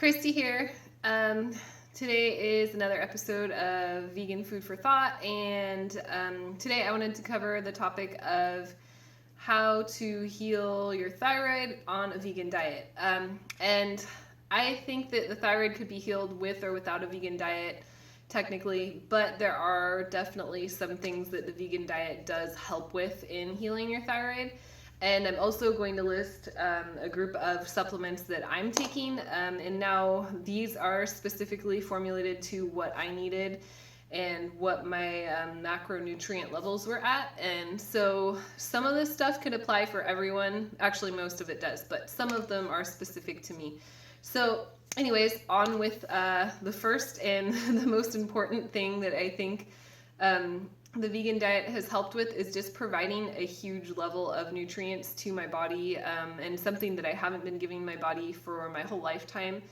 Christy here. Today is another episode of Vegan Food for Thought, and today I wanted to cover the topic of how to heal your thyroid on a vegan diet. And I think that the thyroid could be healed with or without a vegan diet, technically, but there are definitely some things that the vegan diet does help with in healing your thyroid. And I'm also going to list a group of supplements that I'm taking. And now these are specifically formulated to what I needed and what my macronutrient levels were at. And so some of this stuff could apply for everyone. Actually, most of it does, but some of them are specific to me. So anyways, on with the first and the most important thing that I think the vegan diet has helped with is just providing a huge level of nutrients to my body, and something that I haven't been giving my body for my whole lifetime.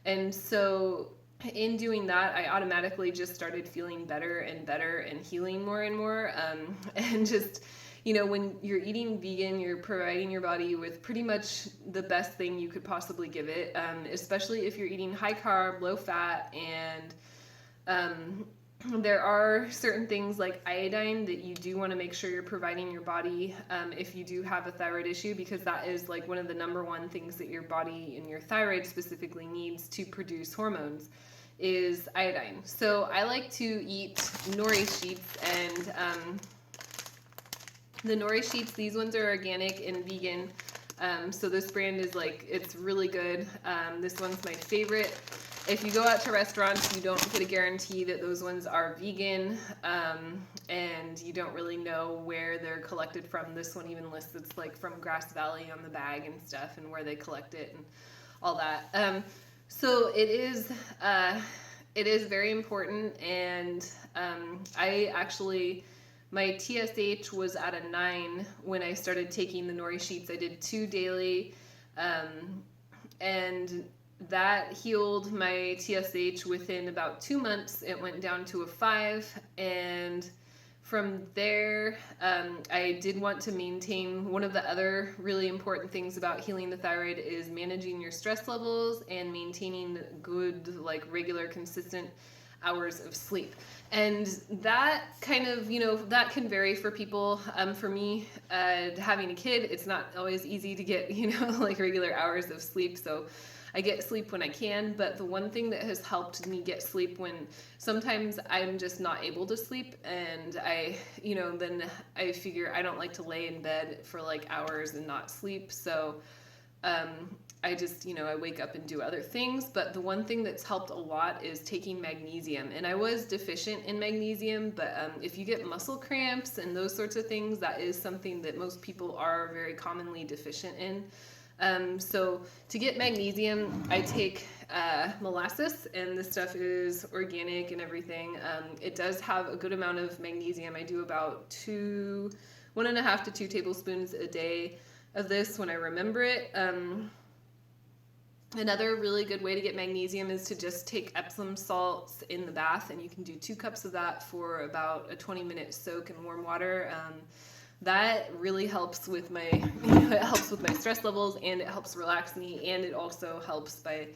And so in doing that, I automatically just started feeling better and better and healing more and more. And just, when you're eating vegan, you're providing your body with pretty much the best thing you could possibly give it, especially if you're eating high carb, low fat, and there are certain things like iodine that you do want to make sure you're providing your body if you do have a thyroid issue, because that is like one of the number one things that your body and your thyroid specifically needs to produce hormones is iodine. So I like to eat nori sheets, and the nori sheets, these ones are organic and vegan. So this brand is it's really good. This one's my favorite. If you go out to restaurants, you don't get a guarantee that those ones are vegan, and you don't really know where they're collected from. This one even lists it's from Grass Valley on the bag and stuff, and where they collect it and all that. So it is very important, and I actually, my TSH was at a 9 when I started taking the nori sheets. I did 2 daily, and that healed my TSH within about 2 months. It went down to a 5, and from there, I did want to maintain. One of the other really important things about healing the thyroid is managing your stress levels and maintaining good, regular, consistent hours of sleep. And that kind of, that can vary for people. For me, having a kid, it's not always easy to get, regular hours of sleep. So I get sleep when I can, but the one thing that has helped me get sleep when sometimes I'm just not able to sleep, and I, then I figure I don't like to lay in bed for hours and not sleep. So I just, I wake up and do other things. But the one thing that's helped a lot is taking magnesium. And I was deficient in magnesium, but if you get muscle cramps and those sorts of things, that is something that most people are very commonly deficient in. So to get magnesium, I take molasses, and this stuff is organic and everything. It does have a good amount of magnesium. I do about 1.5 to 2 tablespoons a day of this when I remember it. Another really good way to get magnesium is to just take Epsom salts in the bath, and you can do 2 cups of that for about a 20-minute soak in warm water. That really helps with my, it helps with my stress levels, and it helps relax me, and it also helps by,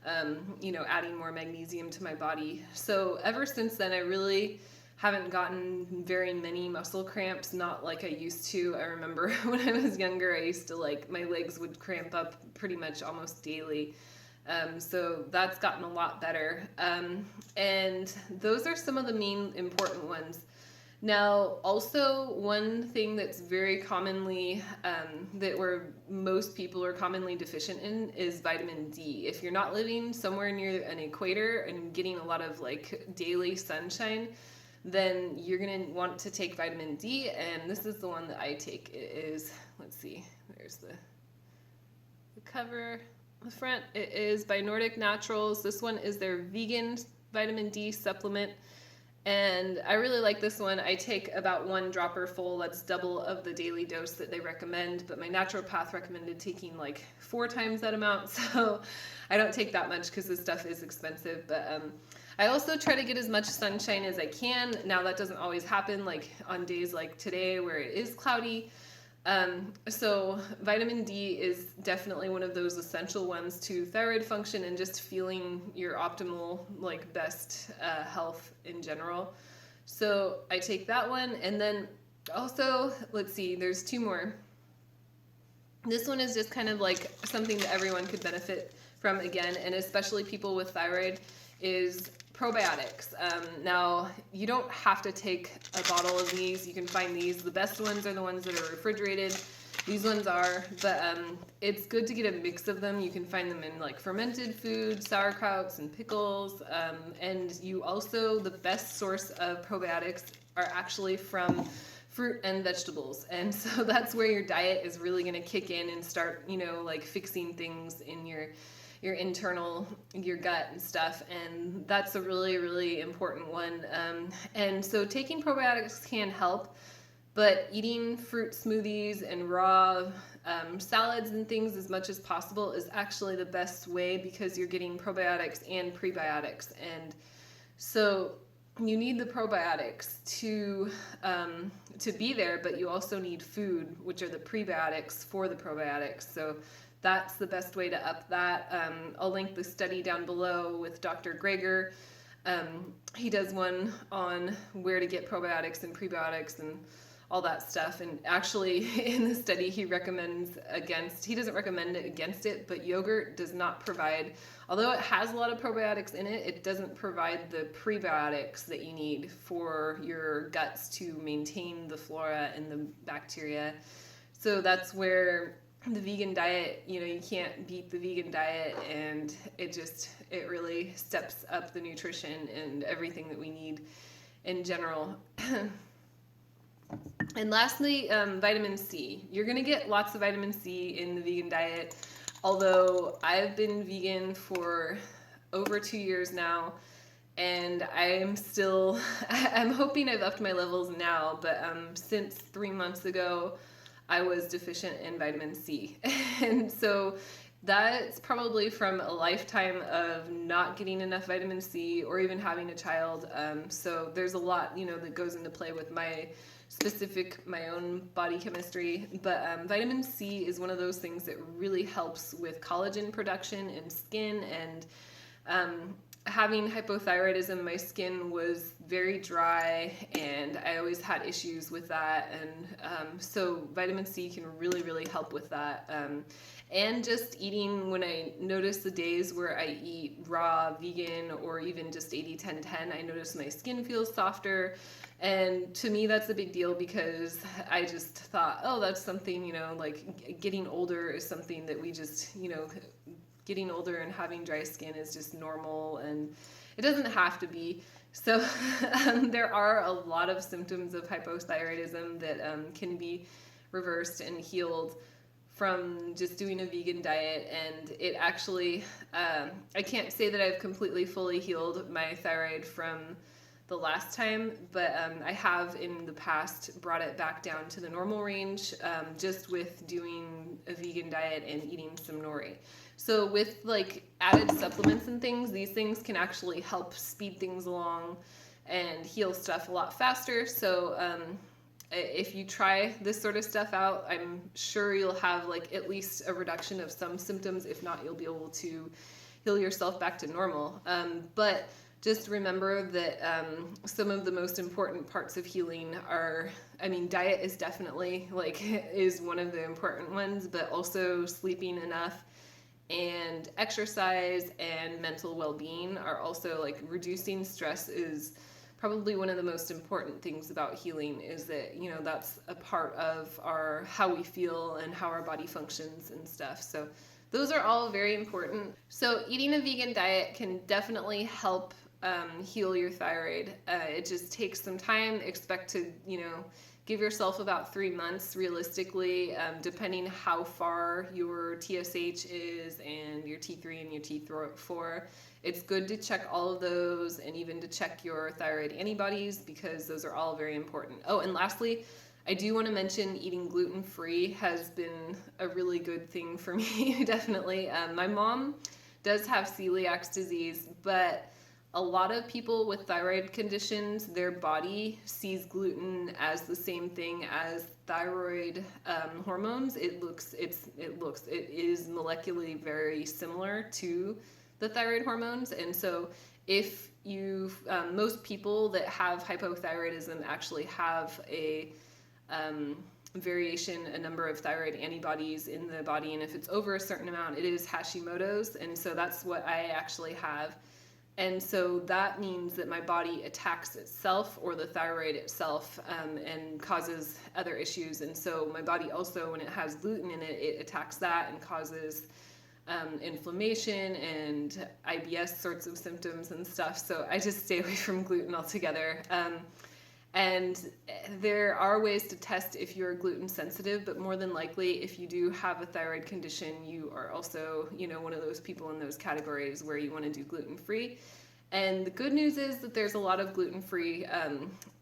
adding more magnesium to my body. So ever since then, I really haven't gotten very many muscle cramps, not like I used to. I remember when I was younger, I used to my legs would cramp up pretty much almost daily. So that's gotten a lot better. And those are some of the main important ones. Now, also one thing that's very commonly, that most people are commonly deficient in is vitamin D. If you're not living somewhere near an equator and getting a lot of daily sunshine, then you're going to want to take vitamin D, and this is the one that I take. It is, let's see, there's the cover, the front. It is by Nordic Naturals. This one is their vegan vitamin D supplement. And I really like this one. I take about 1 dropper full. That's double of the daily dose that they recommend, but my naturopath recommended taking 4 times that amount. So I don't take that much because this stuff is expensive. But I also try to get as much sunshine as I can. Now that doesn't always happen, on days like today where it is cloudy. So vitamin D is definitely one of those essential ones to thyroid function and just feeling your optimal, like best health in general. So I take that one, and then also, let's see, there's two more. This one is just kind of like something that everyone could benefit from again, and especially people with thyroid, is probiotics. Now, you don't have to take a bottle of these. You can find these. The best ones are the ones that are refrigerated. These ones are, but it's good to get a mix of them. You can find them in like fermented food, sauerkrauts, and pickles. And you also, the best source of probiotics are actually from fruit and vegetables. And so that's where your diet is really going to kick in and start, like fixing things in your internal, your gut and stuff. And that's a really, really important one. And so taking probiotics can help, but eating fruit smoothies and raw salads and things as much as possible is actually the best way, because you're getting probiotics and prebiotics. And so you need the probiotics to be there, but you also need food, which are the prebiotics for the probiotics. So that's the best way to up that. I'll link the study down below with Dr. Greger. He does one on where to get probiotics and prebiotics and all that stuff. And actually, in the study, he doesn't recommend it against it, but yogurt does not provide, although it has a lot of probiotics in it, it doesn't provide the prebiotics that you need for your guts to maintain the flora and the bacteria. So that's where the vegan diet, you can't beat the vegan diet, and it really steps up the nutrition and everything that we need in general. And lastly, vitamin C. You're going to get lots of vitamin C in the vegan diet, although I've been vegan for over 2 years now, and I'm hoping I've upped my levels now, but since 3 months ago, I was deficient in vitamin C. And so that's probably from a lifetime of not getting enough vitamin C or even having a child. So there's a lot, that goes into play with my own body chemistry. But vitamin C is one of those things that really helps with collagen production in skin. And having hypothyroidism, my skin was very dry, and I always had issues with that. And so vitamin C can really, really help with that. And just eating, when I notice the days where I eat raw, vegan, or even just 80-10-10, I notice my skin feels softer. And to me, that's a big deal, because I just thought, oh, that's something, like getting older is something that we just, getting older and having dry skin is just normal, and it doesn't have to be. So there are a lot of symptoms of hypothyroidism that can be reversed and healed from just doing a vegan diet. And it actually, I can't say that I've completely fully healed my thyroid from the last time, but I have in the past brought it back down to the normal range, just with doing a vegan diet and eating some nori. So with like added supplements and things, these things can actually help speed things along and heal stuff a lot faster. So if you try this sort of stuff out, I'm sure you'll have like at least a reduction of some symptoms. If not, you'll be able to heal yourself back to normal. But just remember that some of the most important parts of healing are, diet is definitely is one of the important ones, but also sleeping enough and exercise and mental well-being are also, reducing stress is probably one of the most important things about healing, is that, that's a part of how we feel and how our body functions and stuff. So those are all very important. So eating a vegan diet can definitely help heal your thyroid. It just takes some time. Expect to, give yourself about 3 months realistically, depending how far your TSH is and your T3 and your T4. It's good to check all of those, and even to check your thyroid antibodies, because those are all very important. Oh, and lastly, I do want to mention eating gluten-free has been a really good thing for me, definitely. My mom does have celiac disease, but a lot of people with thyroid conditions, their body sees gluten as the same thing as thyroid hormones. It is molecularly very similar to the thyroid hormones, and so if you most people that have hypothyroidism actually have a variation, a number of thyroid antibodies in the body, and if it's over a certain amount, it is Hashimoto's, and so that's what I actually have. And so that means that my body attacks itself, or the thyroid itself, and causes other issues. And so my body also, when it has gluten in it, it attacks that and causes inflammation and IBS sorts of symptoms and stuff. So I just stay away from gluten altogether. And there are ways to test if you're gluten sensitive, but more than likely, if you do have a thyroid condition, you are also, one of those people in those categories where you want to do gluten-free. And the good news is that there's a lot of gluten-free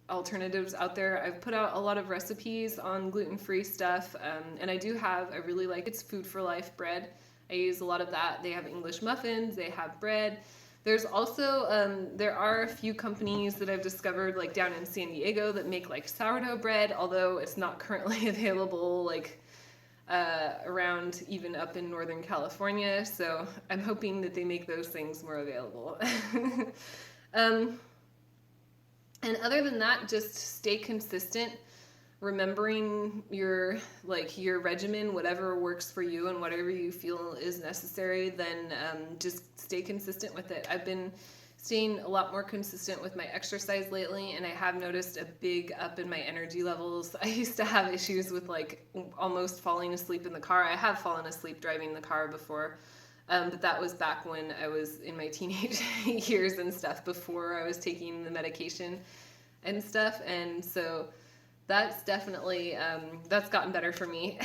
alternatives out there. I've put out a lot of recipes on gluten-free stuff, and I really like it's Food for Life bread. I use a lot of that. They have English muffins, they have bread. There's also, there are a few companies that I've discovered, like down in San Diego, that make like sourdough bread, although it's not currently available like around even up in Northern California. So I'm hoping that they make those things more available. And other than that, just stay consistent, remembering your regimen, whatever works for you and whatever you feel is necessary, then just stay consistent with it. I've been staying a lot more consistent with my exercise lately, and I have noticed a big up in my energy levels. I used to have issues with like almost falling asleep in the car. I have fallen asleep driving the car before, but that was back when I was in my teenage years and stuff, before I was taking the medication and stuff. And so that's definitely, that's gotten better for me.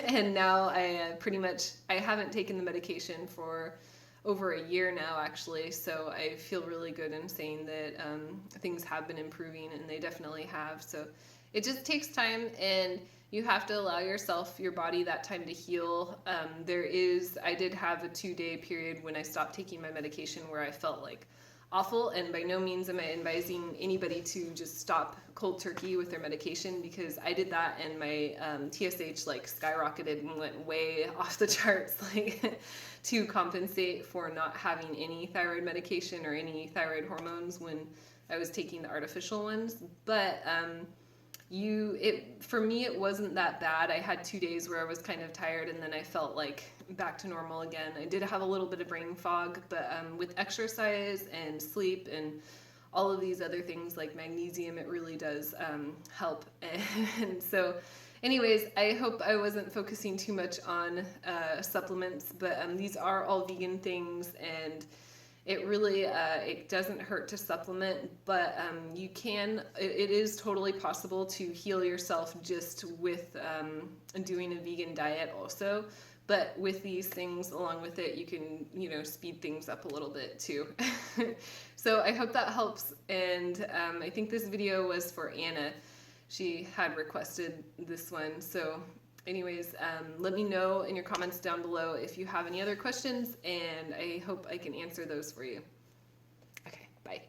And now I haven't taken the medication for over a year now, actually. So I feel really good in saying that things have been improving, and they definitely have. So it just takes time, and you have to allow your body that time to heal. I did have a 2-day period when I stopped taking my medication where I felt like awful, and by no means am I advising anybody to just stop cold turkey with their medication, because I did that and my TSH like skyrocketed and went way off the charts, like to compensate for not having any thyroid medication or any thyroid hormones when I was taking the artificial ones. But for me, it wasn't that bad. I had 2 days where I was kind of tired, and then I felt like back to normal again. I did have a little bit of brain fog, but with exercise and sleep and all of these other things like magnesium, it really does help. And so anyways, I hope I wasn't focusing too much on supplements, but these are all vegan things, and it really, it doesn't hurt to supplement, but it is totally possible to heal yourself just with doing a vegan diet also. But with these things along with it, you can, speed things up a little bit too. So I hope that helps. And I think this video was for Anna. She had requested this one. So anyways, let me know in your comments down below if you have any other questions, and I hope I can answer those for you. Okay, bye.